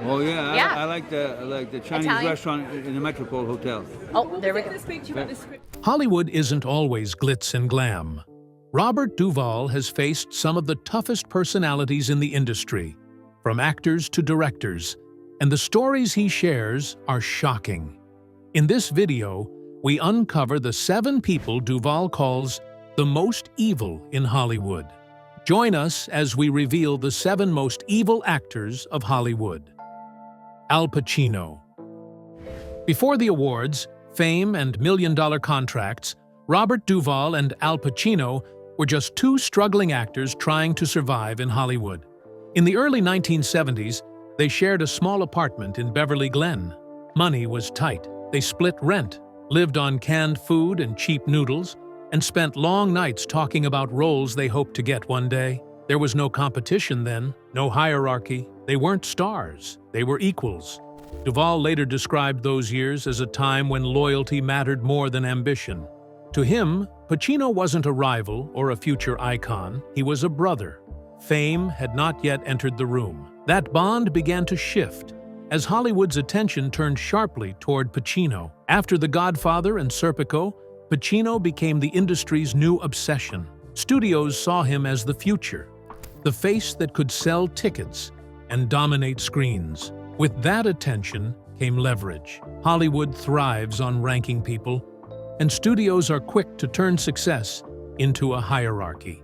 Oh yeah, Yeah. I like the Chinese Italian? restaurant in the Metropole Hotel. Oh, there we go. Hollywood isn't always glitz and glam. Robert Duvall has faced some of the toughest personalities in the industry, from actors to directors, and the stories he shares are shocking. In this video, we uncover the 7 people Duvall calls the most evil in Hollywood. Join us as we reveal the 7 most evil actors of Hollywood. Al Pacino. Before the awards, fame, and million-dollar contracts, Robert Duvall and Al Pacino were just 2 struggling actors trying to survive in Hollywood. In the early 1970s, they shared a small apartment in Beverly Glen. Money was tight. They split rent, lived on canned food and cheap noodles, and spent long nights talking about roles they hoped to get one day. There was no competition then, no hierarchy. They weren't stars, they were equals. Duvall later described those years as a time when loyalty mattered more than ambition. To him, Pacino wasn't a rival or a future icon, he was a brother. Fame had not yet entered the room. That bond began to shift as Hollywood's attention turned sharply toward Pacino. After The Godfather and Serpico, Pacino became the industry's new obsession. Studios saw him as the future, the face that could sell tickets and dominate screens. With that attention came leverage. Hollywood thrives on ranking people, and studios are quick to turn success into a hierarchy.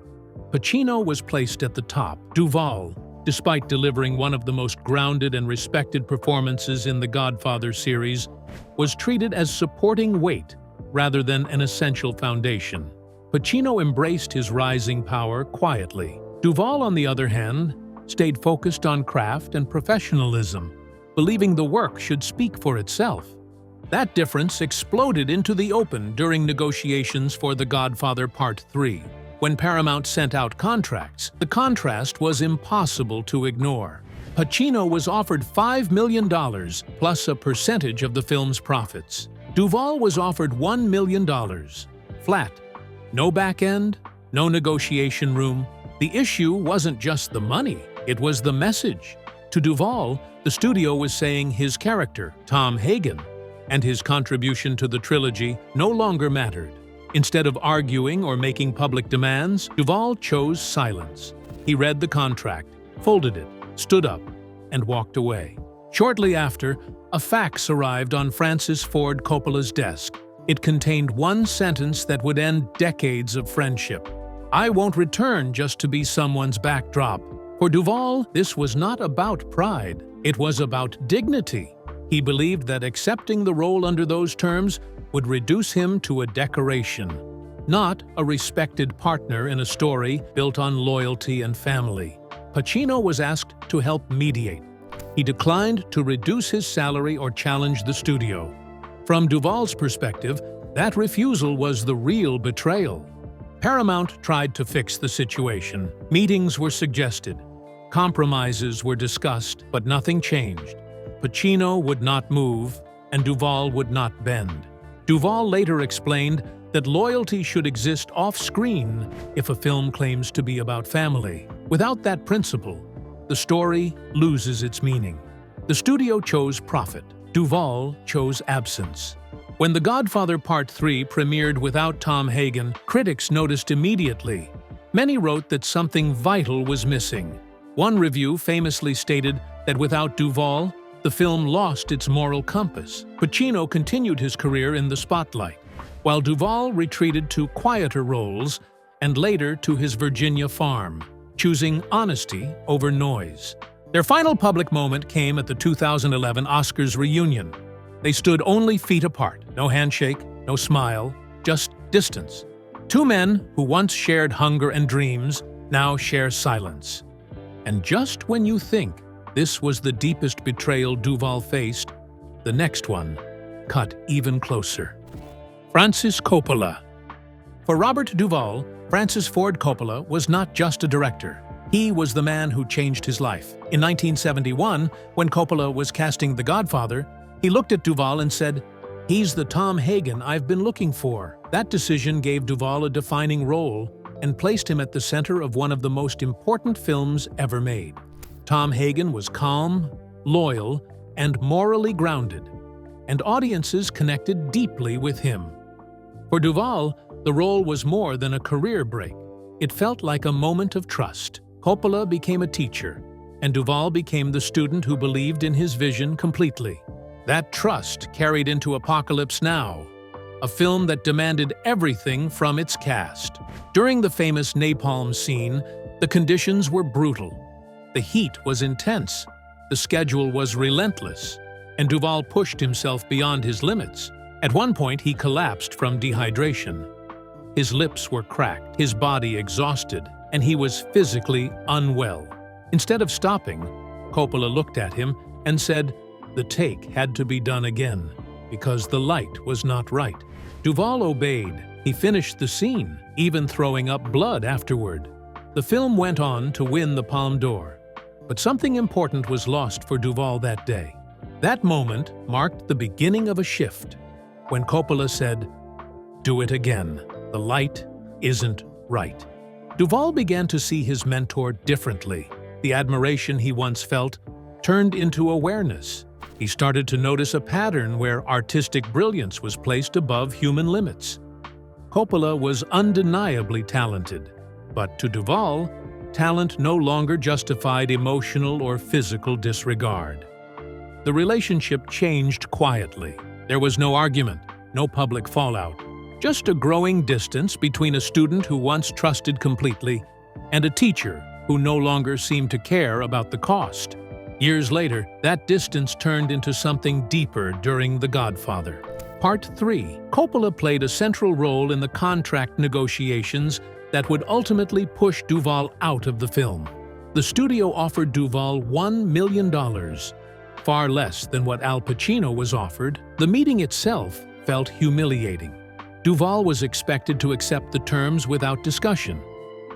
Pacino was placed at the top. Duvall, despite delivering one of the most grounded and respected performances in the Godfather series, was treated as supporting weight rather than an essential foundation. Pacino embraced his rising power quietly. Duvall, on the other hand, stayed focused on craft and professionalism, believing the work should speak for itself. That difference exploded into the open during negotiations for The Godfather Part 3. When Paramount sent out contracts, the contrast was impossible to ignore. Pacino was offered $5 million plus a percentage of the film's profits. Duvall was offered $1 million, flat. No back end, no negotiation room. The issue wasn't just the money, it was the message. To Duvall, the studio was saying his character, Tom Hagen, and his contribution to the trilogy no longer mattered. Instead of arguing or making public demands, Duvall chose silence. He read the contract, folded it, stood up, and walked away. Shortly after, a fax arrived on Francis Ford Coppola's desk. It contained one sentence that would end decades of friendship. "I won't return just to be someone's backdrop." For Duvall, this was not about pride. It was about dignity. He believed that accepting the role under those terms would reduce him to a decoration, not a respected partner in a story built on loyalty and family. Pacino was asked to help mediate. He declined to reduce his salary or challenge the studio. From Duvall's perspective, that refusal was the real betrayal. Paramount tried to fix the situation. Meetings were suggested. Compromises were discussed, but nothing changed. Pacino would not move, and Duvall would not bend. Duvall later explained that loyalty should exist off-screen if a film claims to be about family. Without that principle, the story loses its meaning. The studio chose profit. Duvall chose absence. When The Godfather Part 3 premiered without Tom Hagen, critics noticed immediately. Many wrote that something vital was missing. One review famously stated that without Duvall, the film lost its moral compass. Pacino continued his career in the spotlight, while Duvall retreated to quieter roles and later to his Virginia farm, choosing honesty over noise. Their final public moment came at the 2011 Oscars reunion. They stood only feet apart, no handshake, no smile, just distance. 2 men who once shared hunger and dreams now share silence. And just when you think this was the deepest betrayal Duvall faced, the next one cut even closer. Francis Coppola. For Robert Duvall, Francis Ford Coppola was not just a director. He was the man who changed his life. In 1971, when Coppola was casting The Godfather, he looked at Duvall and said, "He's the Tom Hagen I've been looking for." That decision gave Duvall a defining role and placed him at the center of one of the most important films ever made. Tom Hagen was calm, loyal, and morally grounded, and audiences connected deeply with him. For Duvall, the role was more than a career break. It felt like a moment of trust. Coppola became a teacher, and Duvall became the student who believed in his vision completely. That trust carried into Apocalypse Now, a film that demanded everything from its cast. During the famous napalm scene, the conditions were brutal. The heat was intense, the schedule was relentless, and Duvall pushed himself beyond his limits. At one point, he collapsed from dehydration. His lips were cracked, his body exhausted, and he was physically unwell. Instead of stopping, Coppola looked at him and said the take had to be done again because the light was not right. Duvall obeyed. He finished the scene, even throwing up blood afterward. The film went on to win the Palme d'Or, but something important was lost for Duvall that day. That moment marked the beginning of a shift, when Coppola said, "Do it again. The light isn't right." Duvall began to see his mentor differently. The admiration he once felt turned into awareness. He started to notice a pattern where artistic brilliance was placed above human limits. Coppola was undeniably talented, but to Duvall, talent no longer justified emotional or physical disregard. The relationship changed quietly. There was no argument, no public fallout, just a growing distance between a student who once trusted completely and a teacher who no longer seemed to care about the cost. Years later, that distance turned into something deeper during The Godfather. Part 3. Coppola played a central role in the contract negotiations that would ultimately push Duvall out of the film. The studio offered Duvall $1 million, far less than what Al Pacino was offered. The meeting itself felt humiliating. Duvall was expected to accept the terms without discussion,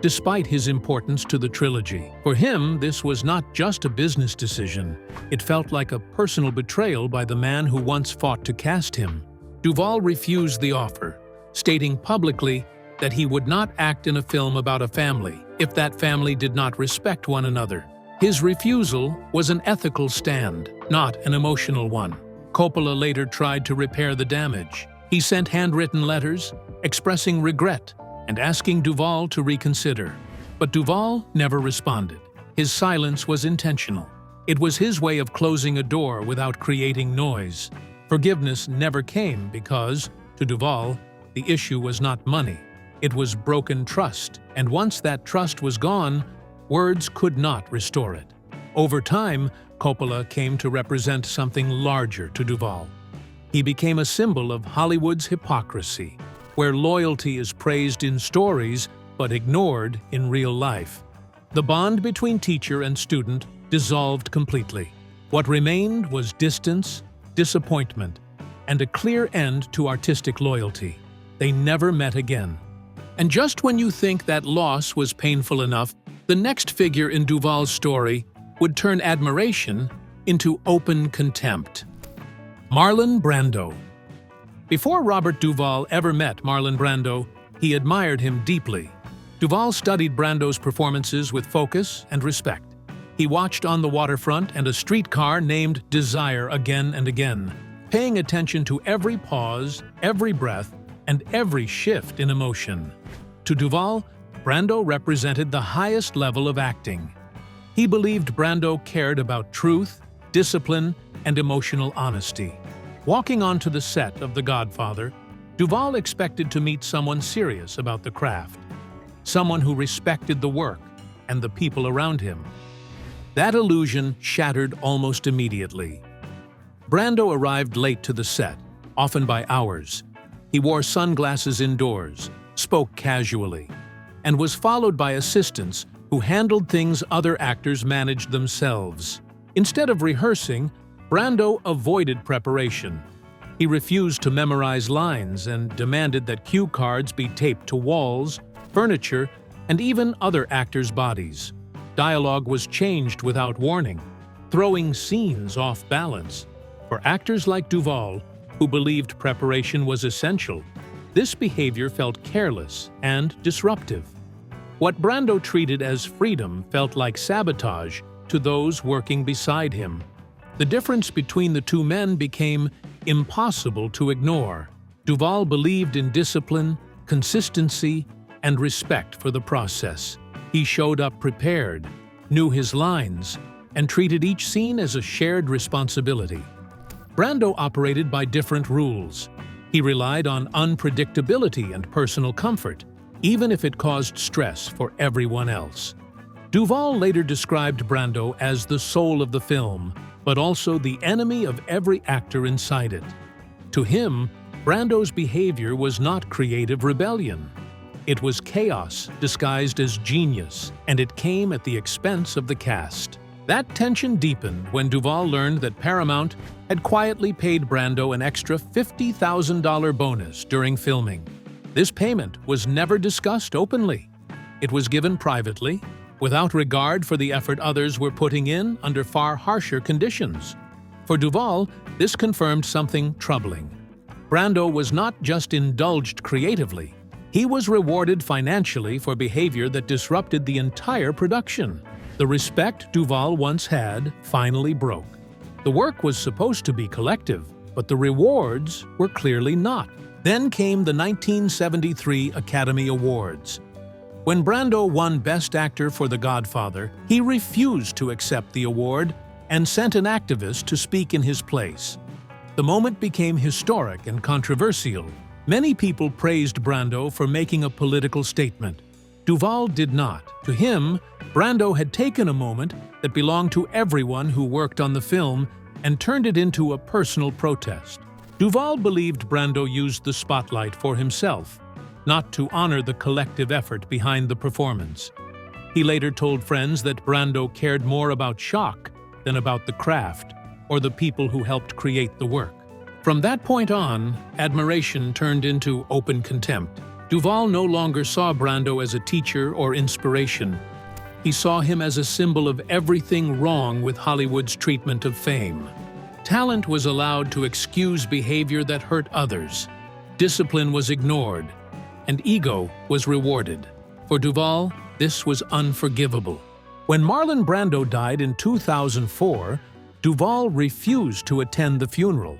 despite his importance to the trilogy. For him, this was not just a business decision. It felt like a personal betrayal by the man who once fought to cast him. Duvall refused the offer, stating publicly that he would not act in a film about a family if that family did not respect one another. His refusal was an ethical stand, not an emotional one. Coppola later tried to repair the damage. He sent handwritten letters expressing regret and asking Duvall to reconsider. But Duvall never responded. His silence was intentional. It was his way of closing a door without creating noise. Forgiveness never came because, to Duvall, the issue was not money. It was broken trust, and once that trust was gone, words could not restore it. Over time, Coppola came to represent something larger to Duvall. He became a symbol of Hollywood's hypocrisy, where loyalty is praised in stories but ignored in real life. The bond between teacher and student dissolved completely. What remained was distance, disappointment, and a clear end to artistic loyalty. They never met again. And just when you think that loss was painful enough, the next figure in Duvall's story would turn admiration into open contempt. Marlon Brando. Before Robert Duvall ever met Marlon Brando, he admired him deeply. Duvall studied Brando's performances with focus and respect. He watched On the Waterfront and A Streetcar Named Desire again and again, paying attention to every pause, every breath, and every shift in emotion. To Duvall, Brando represented the highest level of acting. He believed Brando cared about truth, discipline, and emotional honesty. Walking onto the set of The Godfather, Duvall expected to meet someone serious about the craft, someone who respected the work and the people around him. That illusion shattered almost immediately. Brando arrived late to the set, often by hours. He wore sunglasses indoors, spoke casually, and was followed by assistants who handled things other actors managed themselves. Instead of rehearsing, Brando avoided preparation. He refused to memorize lines and demanded that cue cards be taped to walls, furniture, and even other actors' bodies. Dialogue was changed without warning, throwing scenes off balance. For actors like Duvall, who believed preparation was essential, this behavior felt careless and disruptive. What Brando treated as freedom felt like sabotage to those working beside him. The difference between the two men became impossible to ignore. Duvall believed in discipline, consistency, and respect for the process. He showed up prepared, knew his lines, and treated each scene as a shared responsibility. Brando operated by different rules. He relied on unpredictability and personal comfort, even if it caused stress for everyone else. Duvall later described Brando as the soul of the film, but also the enemy of every actor inside it. To him, Brando's behavior was not creative rebellion. It was chaos disguised as genius, and it came at the expense of the cast. That tension deepened when Duvall learned that Paramount had quietly paid Brando an extra $50,000 bonus during filming. This payment was never discussed openly. It was given privately, without regard for the effort others were putting in under far harsher conditions. For Duvall, this confirmed something troubling. Brando was not just indulged creatively, he was rewarded financially for behavior that disrupted the entire production. The respect Duvall once had finally broke. The work was supposed to be collective, but the rewards were clearly not. Then came the 1973 Academy Awards. When Brando won Best Actor for The Godfather, he refused to accept the award and sent an activist to speak in his place. The moment became historic and controversial. Many people praised Brando for making a political statement. Duvall did not. To him, Brando had taken a moment that belonged to everyone who worked on the film and turned it into a personal protest. Duvall believed Brando used the spotlight for himself, not to honor the collective effort behind the performance. He later told friends that Brando cared more about shock than about the craft or the people who helped create the work. From that point on, admiration turned into open contempt. Duvall no longer saw Brando as a teacher or inspiration. He saw him as a symbol of everything wrong with Hollywood's treatment of fame. Talent was allowed to excuse behavior that hurt others. Discipline was ignored, and ego was rewarded. For Duvall, this was unforgivable. When Marlon Brando died in 2004, Duvall refused to attend the funeral.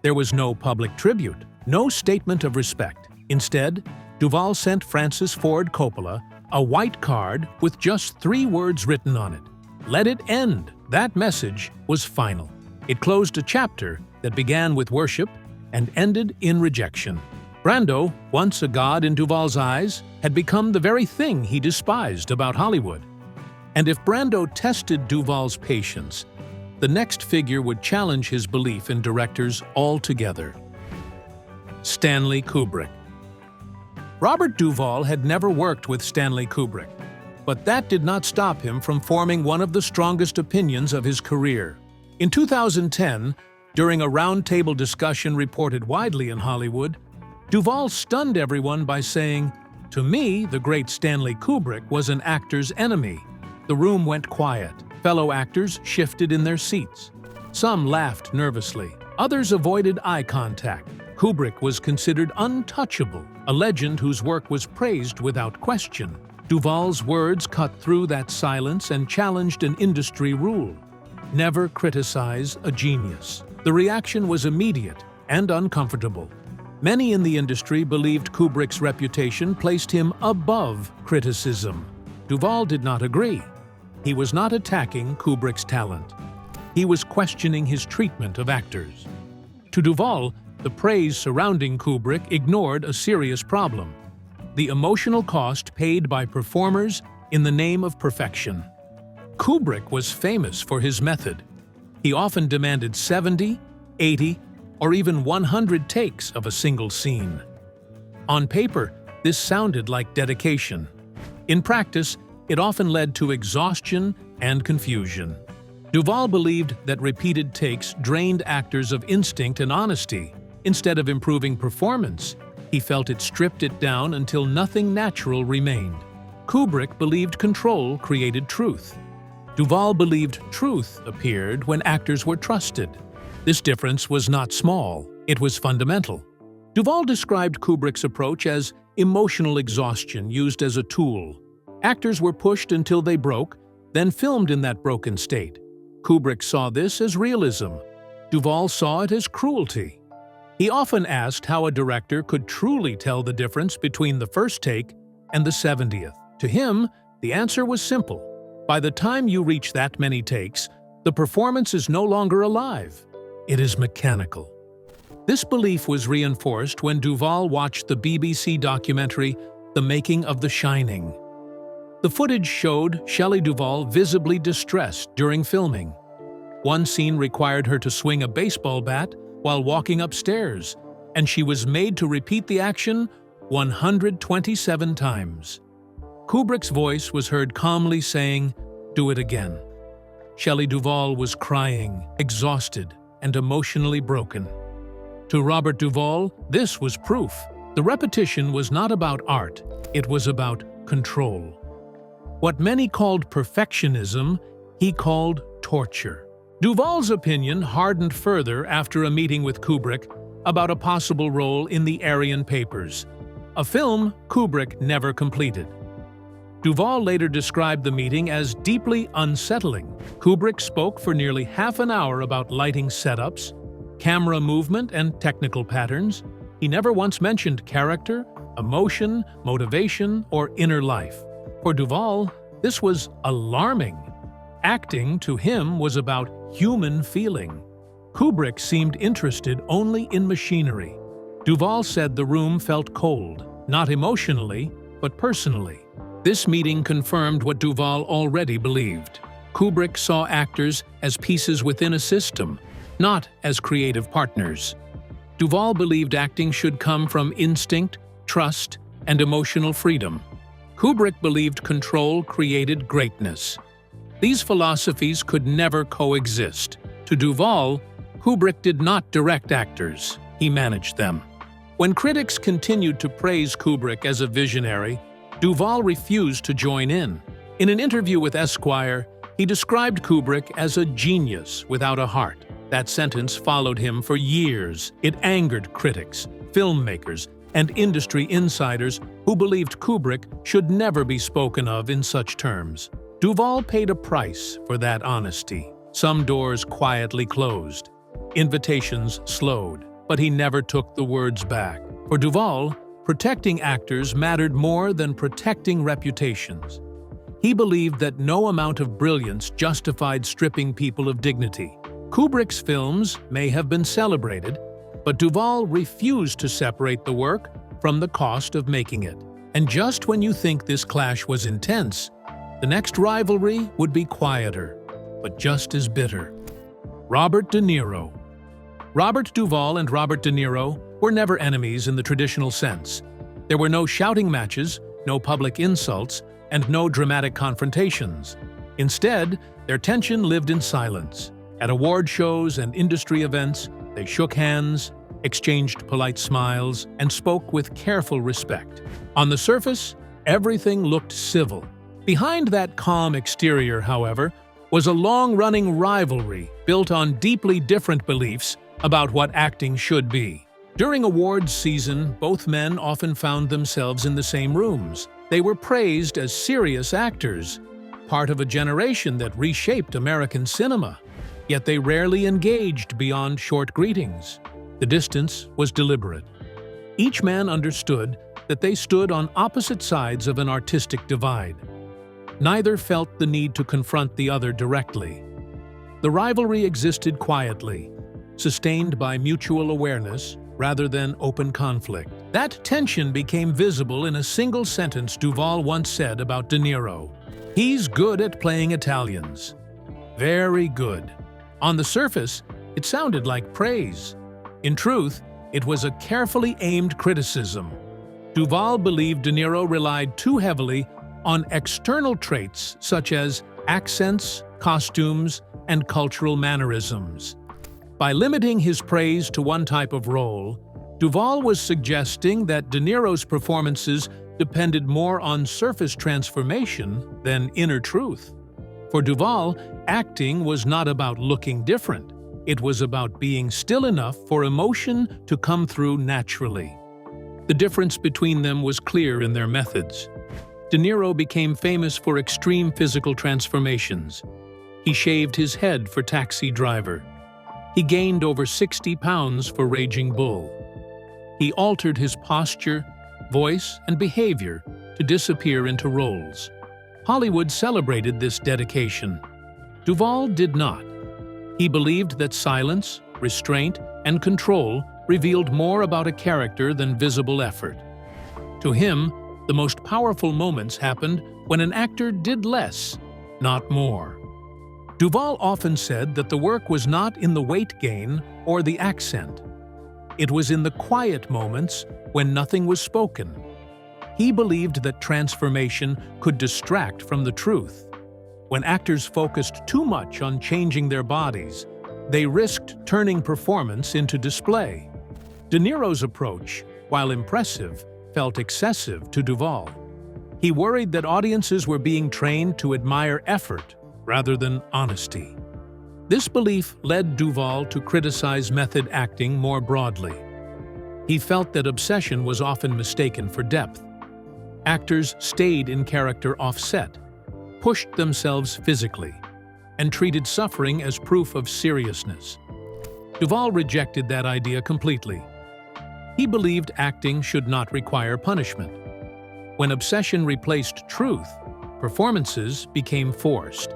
There was no public tribute, no statement of respect. Instead, Duvall sent Francis Ford Coppola a white card with just 3 words written on it. Let it end. That message was final. It closed a chapter that began with worship and ended in rejection. Brando, once a god in Duvall's eyes, had become the very thing he despised about Hollywood. And if Brando tested Duvall's patience, the next figure would challenge his belief in directors altogether. Stanley Kubrick. Robert Duvall had never worked with Stanley Kubrick, but that did not stop him from forming one of the strongest opinions of his career. In 2010, during a roundtable discussion reported widely in Hollywood, Duvall stunned everyone by saying, "To me, the great Stanley Kubrick was an actor's enemy." The room went quiet. Fellow actors shifted in their seats. Some laughed nervously. Others avoided eye contact. Kubrick was considered untouchable, a legend whose work was praised without question. Duvall's words cut through that silence and challenged an industry rule: never criticize a genius. The reaction was immediate and uncomfortable. Many in the industry believed Kubrick's reputation placed him above criticism. Duvall did not agree. He was not attacking Kubrick's talent. He was questioning his treatment of actors. To Duvall, the praise surrounding Kubrick ignored a serious problem: the emotional cost paid by performers in the name of perfection. Kubrick was famous for his method. He often demanded 70, 80, or even 100 takes of a single scene. On paper, this sounded like dedication. In practice, it often led to exhaustion and confusion. Duvall believed that repeated takes drained actors of instinct and honesty. Instead of improving performance, he felt it stripped it down until nothing natural remained. Kubrick believed control created truth. Duvall believed truth appeared when actors were trusted. This difference was not small, it was fundamental. Duvall described Kubrick's approach as emotional exhaustion used as a tool. Actors were pushed until they broke, then filmed in that broken state. Kubrick saw this as realism. Duvall saw it as cruelty. He often asked how a director could truly tell the difference between the first take and the 70th. To him, the answer was simple. By the time you reach that many takes, the performance is no longer alive. It is mechanical. This belief was reinforced when Duvall watched the BBC documentary The Making of The Shining. The footage showed Shelley Duvall visibly distressed during filming. One scene required her to swing a baseball bat while walking upstairs, and she was made to repeat the action 127 times. Kubrick's voice was heard calmly saying, "Do it again." Shelley Duvall was crying, exhausted, and emotionally broken. To Robert Duvall, this was proof. The repetition was not about art, it was about control. What many called perfectionism, he called torture. Duvall's opinion hardened further after a meeting with Kubrick about a possible role in the Aryan Papers, a film Kubrick never completed. Duvall later described the meeting as deeply unsettling. Kubrick spoke for nearly half an hour about lighting setups, camera movement, and technical patterns. He never once mentioned character, emotion, motivation, or inner life. For Duvall, this was alarming. Acting, to him, was about human feeling. Kubrick seemed interested only in machinery. Duvall said the room felt cold, not emotionally, but personally. This meeting confirmed what Duvall already believed. Kubrick saw actors as pieces within a system, not as creative partners. Duvall believed acting should come from instinct, trust, and emotional freedom. Kubrick believed control created greatness. These philosophies could never coexist. To Duvall, Kubrick did not direct actors, he managed them. When critics continued to praise Kubrick as a visionary, Duvall refused to join in. In an interview with Esquire, he described Kubrick as a genius without a heart. That sentence followed him for years. It angered critics, filmmakers, and industry insiders who believed Kubrick should never be spoken of in such terms. Duvall paid a price for that honesty. Some doors quietly closed. Invitations slowed, but he never took the words back. For Duvall, protecting actors mattered more than protecting reputations. He believed that no amount of brilliance justified stripping people of dignity. Kubrick's films may have been celebrated, but Duvall refused to separate the work from the cost of making it. And just when you think this clash was intense, the next rivalry would be quieter, but just as bitter. Robert De Niro. Robert Duvall and Robert De Niro were never enemies in the traditional sense. There were no shouting matches, no public insults, and no dramatic confrontations. Instead, their tension lived in silence. At award shows and industry events, they shook hands, exchanged polite smiles, and spoke with careful respect. On the surface, everything looked civil. Behind that calm exterior, however, was a long-running rivalry built on deeply different beliefs about what acting should be. During awards season, both men often found themselves in the same rooms. They were praised as serious actors, part of a generation that reshaped American cinema. Yet they rarely engaged beyond short greetings. The distance was deliberate. Each man understood that they stood on opposite sides of an artistic divide. Neither felt the need to confront the other directly. The rivalry existed quietly, sustained by mutual awareness rather than open conflict. That tension became visible in a single sentence Duvall once said about De Niro. "He's good at playing Italians. Very good." On the surface, it sounded like praise. In truth, it was a carefully aimed criticism. Duvall believed De Niro relied too heavily on external traits such as accents, costumes, and cultural mannerisms. By limiting his praise to one type of role, Duvall was suggesting that De Niro's performances depended more on surface transformation than inner truth. For Duvall, acting was not about looking different. It was about being still enough for emotion to come through naturally. The difference between them was clear in their methods. De Niro became famous for extreme physical transformations. He shaved his head for Taxi Driver. He gained over 60 pounds for Raging Bull. He altered his posture, voice, and behavior to disappear into roles. Hollywood celebrated this dedication. Duvall did not. He believed that silence, restraint, and control revealed more about a character than visible effort. To him, the most powerful moments happened when an actor did less, not more. Duvall often said that the work was not in the weight gain or the accent. It was in the quiet moments when nothing was spoken. He believed that transformation could distract from the truth. When actors focused too much on changing their bodies, they risked turning performance into display. De Niro's approach, while impressive, felt excessive to Duvall. He worried that audiences were being trained to admire effort rather than honesty. This belief led Duvall to criticize method acting more broadly. He felt that obsession was often mistaken for depth. Actors stayed in character offset, pushed themselves physically, and treated suffering as proof of seriousness. Duvall rejected that idea completely. He believed acting should not require punishment. When obsession replaced truth, performances became forced.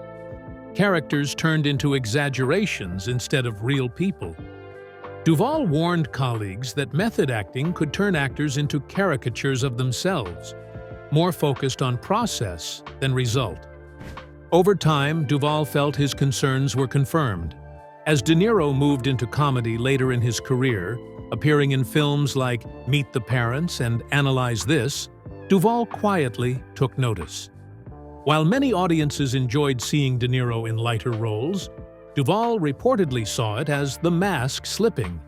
Characters turned into exaggerations instead of real people. Duvall warned colleagues that method acting could turn actors into caricatures of themselves, more focused on process than result. Over time, Duvall felt his concerns were confirmed. As De Niro moved into comedy later in his career, appearing in films like Meet the Parents and Analyze This, Duvall quietly took notice. While many audiences enjoyed seeing De Niro in lighter roles, Duvall reportedly saw it as the mask slipping.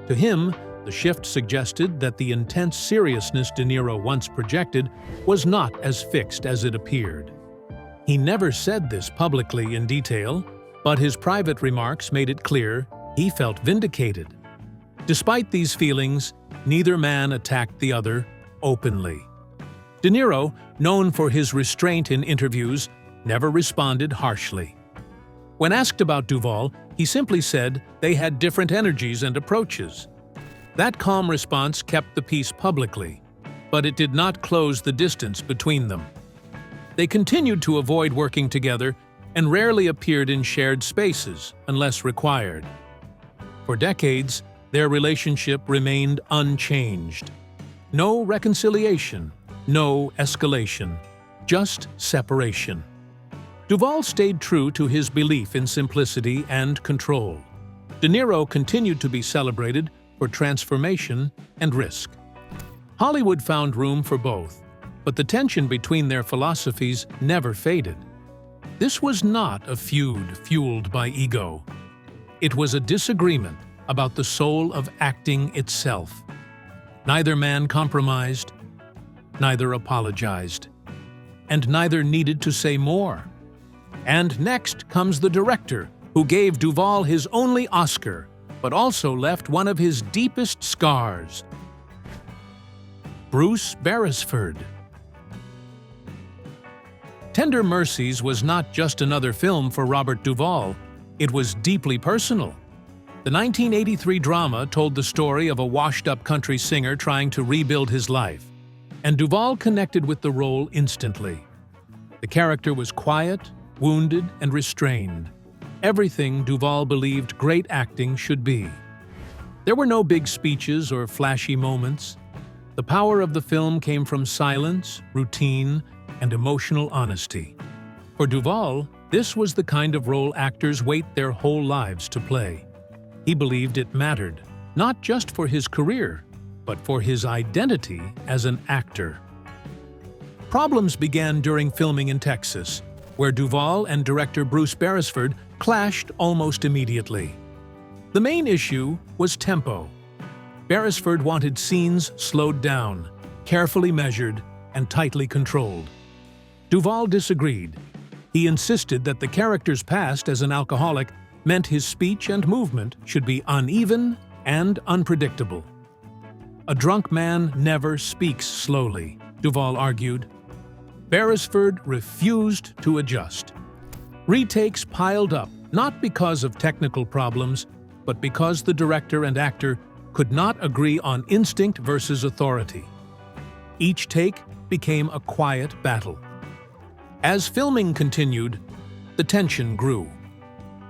To him, the shift suggested that the intense seriousness De Niro once projected was not as fixed as it appeared. He never said this publicly in detail, but his private remarks made it clear he felt vindicated. Despite these feelings, neither man attacked the other openly. De Niro, known for his restraint in interviews, never responded harshly. When asked about Duvall, he simply said they had different energies and approaches. That calm response kept the peace publicly, but it did not close the distance between them. They continued to avoid working together and rarely appeared in shared spaces unless required. For decades, their relationship remained unchanged. No reconciliation, no escalation, just separation. Duvall stayed true to his belief in simplicity and control. De Niro continued to be celebrated for transformation and risk. Hollywood found room for both, but the tension between their philosophies never faded. This was not a feud fueled by ego. It was a disagreement about the soul of acting itself. Neither man compromised, neither apologized, and neither needed to say more. And next comes the director, who gave Duvall his only Oscar, but also left one of his deepest scars. Bruce Beresford. Tender Mercies was not just another film for Robert Duvall, it was deeply personal. The 1983 drama told the story of a washed-up country singer trying to rebuild his life, and Duvall connected with the role instantly. The character was quiet, wounded, and restrained. Everything Duvall believed great acting should be. There were no big speeches or flashy moments. The power of the film came from silence, routine, and emotional honesty. For Duvall, this was the kind of role actors wait their whole lives to play. He believed it mattered, not just for his career, but for his identity as an actor. Problems began during filming in Texas, where Duvall and director Bruce Beresford clashed almost immediately. The main issue was tempo. Beresford wanted scenes slowed down, carefully measured, and tightly controlled. Duvall disagreed. He insisted that the character's past as an alcoholic meant his speech and movement should be uneven and unpredictable. A drunk man never speaks slowly, Duvall argued. Beresford refused to adjust. Retakes piled up, not because of technical problems, but because the director and actor could not agree on instinct versus authority. Each take became a quiet battle. As filming continued, the tension grew.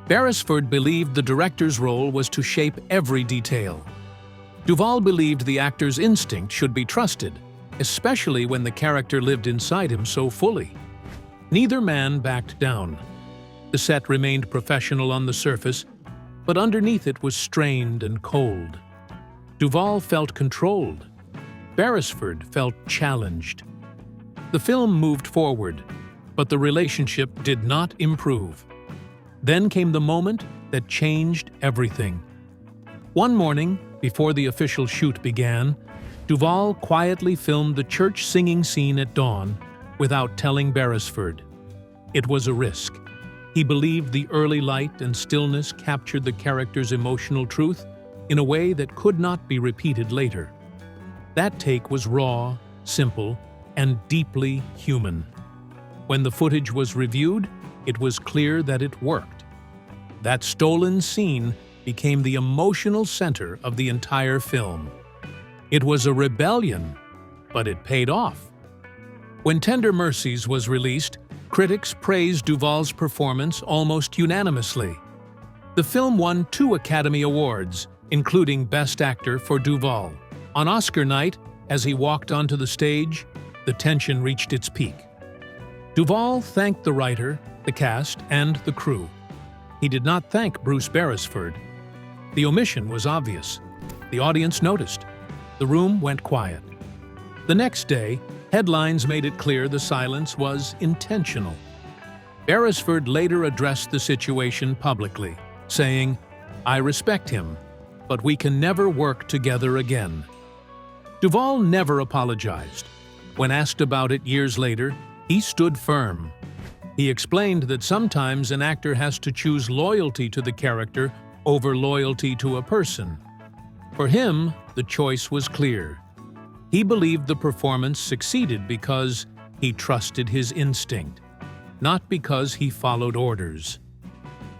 Beresford believed the director's role was to shape every detail. Duvall believed the actor's instinct should be trusted, especially when the character lived inside him so fully. Neither man backed down. The set remained professional on the surface, but underneath it was strained and cold. Duvall felt controlled. Beresford felt challenged. The film moved forward, but the relationship did not improve. Then came the moment that changed everything. One morning, before the official shoot began, Duvall quietly filmed the church singing scene at dawn without telling Beresford. It was a risk. He believed the early light and stillness captured the character's emotional truth in a way that could not be repeated later. That take was raw, simple, and deeply human. When the footage was reviewed, it was clear that it worked. That stolen scene became the emotional center of the entire film. It was a rebellion, but it paid off. When Tender Mercies was released, critics praised Duvall's performance almost unanimously. The film won 2 Academy Awards, including Best Actor for Duvall. On Oscar night, as he walked onto the stage, the tension reached its peak. Duvall thanked the writer, the cast, and the crew. He did not thank Bruce Beresford. The omission was obvious. The audience noticed. The room went quiet. The next day, headlines made it clear the silence was intentional. Beresford later addressed the situation publicly, saying, "I respect him, but we can never work together again." Duvall never apologized. When asked about it years later, he stood firm. He explained that sometimes an actor has to choose loyalty to the character over loyalty to a person. For him, the choice was clear. He believed the performance succeeded because he trusted his instinct, not because he followed orders.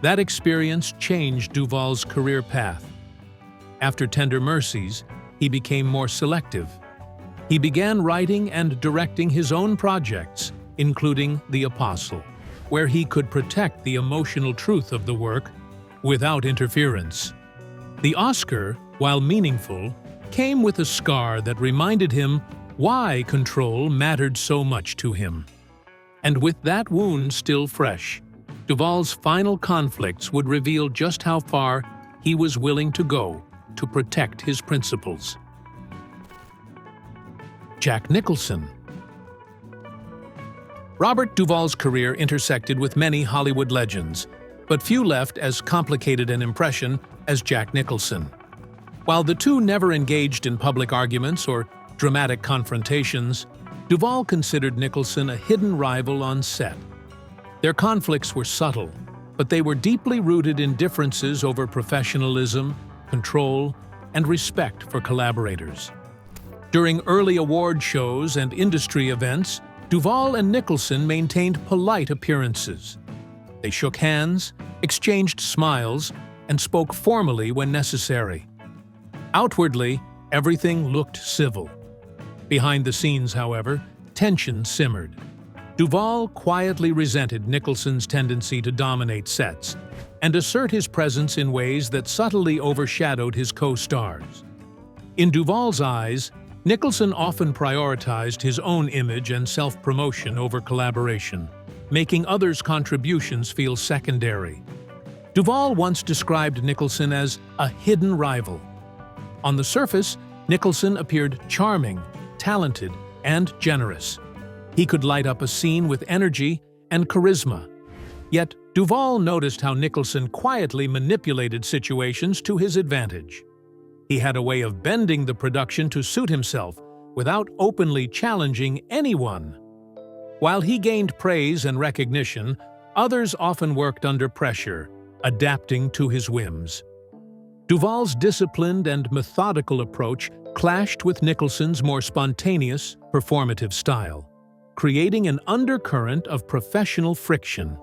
That experience changed Duvall's career path. After Tender Mercies, he became more selective. He began writing and directing his own projects, including The Apostle, where he could protect the emotional truth of the work without interference. The Oscar, while meaningful, came with a scar that reminded him why control mattered so much to him. And with that wound still fresh, Duvall's final conflicts would reveal just how far he was willing to go to protect his principles. Jack Nicholson. Robert Duvall's career intersected with many Hollywood legends, but few left as complicated an impression as Jack Nicholson. While the two never engaged in public arguments or dramatic confrontations, Duvall considered Nicholson a hidden rival on set. Their conflicts were subtle, but they were deeply rooted in differences over professionalism, control, and respect for collaborators. During early award shows and industry events, Duvall and Nicholson maintained polite appearances. They shook hands, exchanged smiles, and spoke formally when necessary. Outwardly, everything looked civil. Behind the scenes, however, tension simmered. Duvall quietly resented Nicholson's tendency to dominate sets and assert his presence in ways that subtly overshadowed his co-stars. In Duvall's eyes, Nicholson often prioritized his own image and self-promotion over collaboration, making others' contributions feel secondary. Duvall once described Nicholson as a hidden rival. On the surface, Nicholson appeared charming, talented, and generous. He could light up a scene with energy and charisma. Yet, Duvall noticed how Nicholson quietly manipulated situations to his advantage. He had a way of bending the production to suit himself without openly challenging anyone. While he gained praise and recognition, others often worked under pressure, adapting to his whims. Duvall's disciplined and methodical approach clashed with Nicholson's more spontaneous, performative style, creating an undercurrent of professional friction.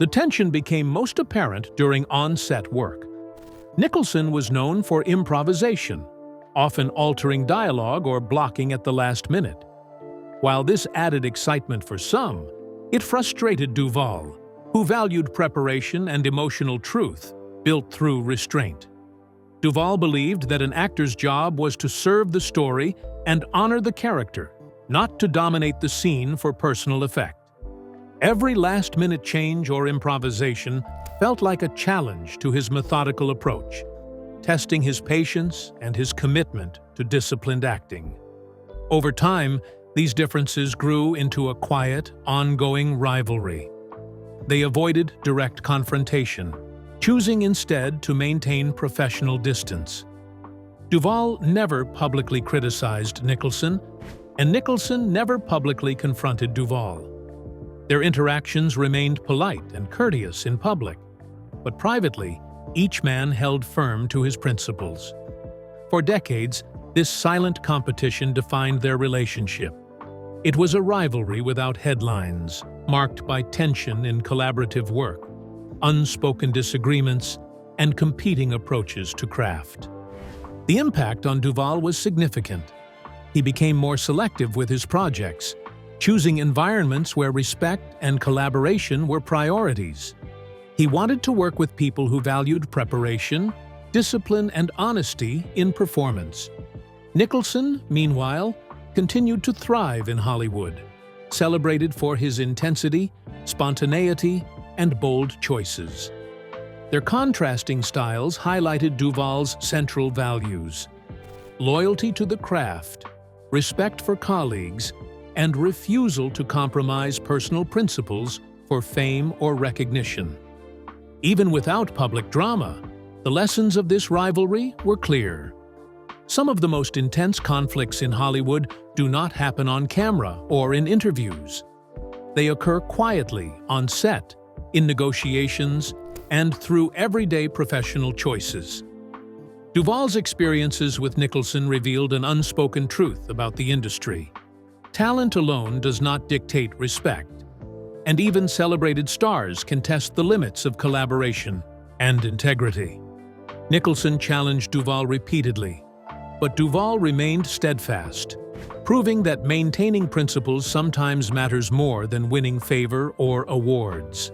The tension became most apparent during on-set work. Nicholson was known for improvisation, often altering dialogue or blocking at the last minute. While this added excitement for some, it frustrated Duvall, who valued preparation and emotional truth, built through restraint. Duvall believed that an actor's job was to serve the story and honor the character, not to dominate the scene for personal effect. Every last-minute change or improvisation felt like a challenge to his methodical approach, testing his patience and his commitment to disciplined acting. Over time, these differences grew into a quiet, ongoing rivalry. They avoided direct confrontation, choosing instead to maintain professional distance. Duvall never publicly criticized Nicholson, and Nicholson never publicly confronted Duvall. Their interactions remained polite and courteous in public, but privately, each man held firm to his principles. For decades, this silent competition defined their relationship. It was a rivalry without headlines, marked by tension in collaborative work, unspoken disagreements, and competing approaches to craft. The impact on Duvall was significant. He became more selective with his projects, choosing environments where respect and collaboration were priorities. He wanted to work with people who valued preparation, discipline, and honesty in performance. Nicholson, meanwhile, continued to thrive in Hollywood, celebrated for his intensity, spontaneity, and bold choices. Their contrasting styles highlighted Duvall's central values: loyalty to the craft, respect for colleagues, and refusal to compromise personal principles for fame or recognition. Even without public drama, the lessons of this rivalry were clear. Some of the most intense conflicts in Hollywood do not happen on camera or in interviews. They occur quietly, on set, in negotiations, and through everyday professional choices. Duvall's experiences with Nicholson revealed an unspoken truth about the industry. Talent alone does not dictate respect, and even celebrated stars can test the limits of collaboration and integrity. Nicholson challenged Duvall repeatedly, but Duvall remained steadfast, proving that maintaining principles sometimes matters more than winning favor or awards.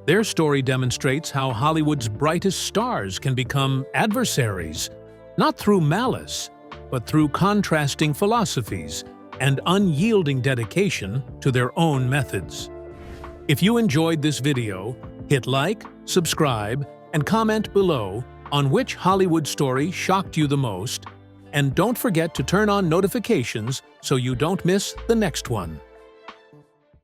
Their story demonstrates how Hollywood's brightest stars can become adversaries, not through malice, but through contrasting philosophies and unyielding dedication to their own methods. If you enjoyed this video, hit like, subscribe, and comment below on which Hollywood story shocked you the most, and don't forget to turn on notifications so you don't miss the next one.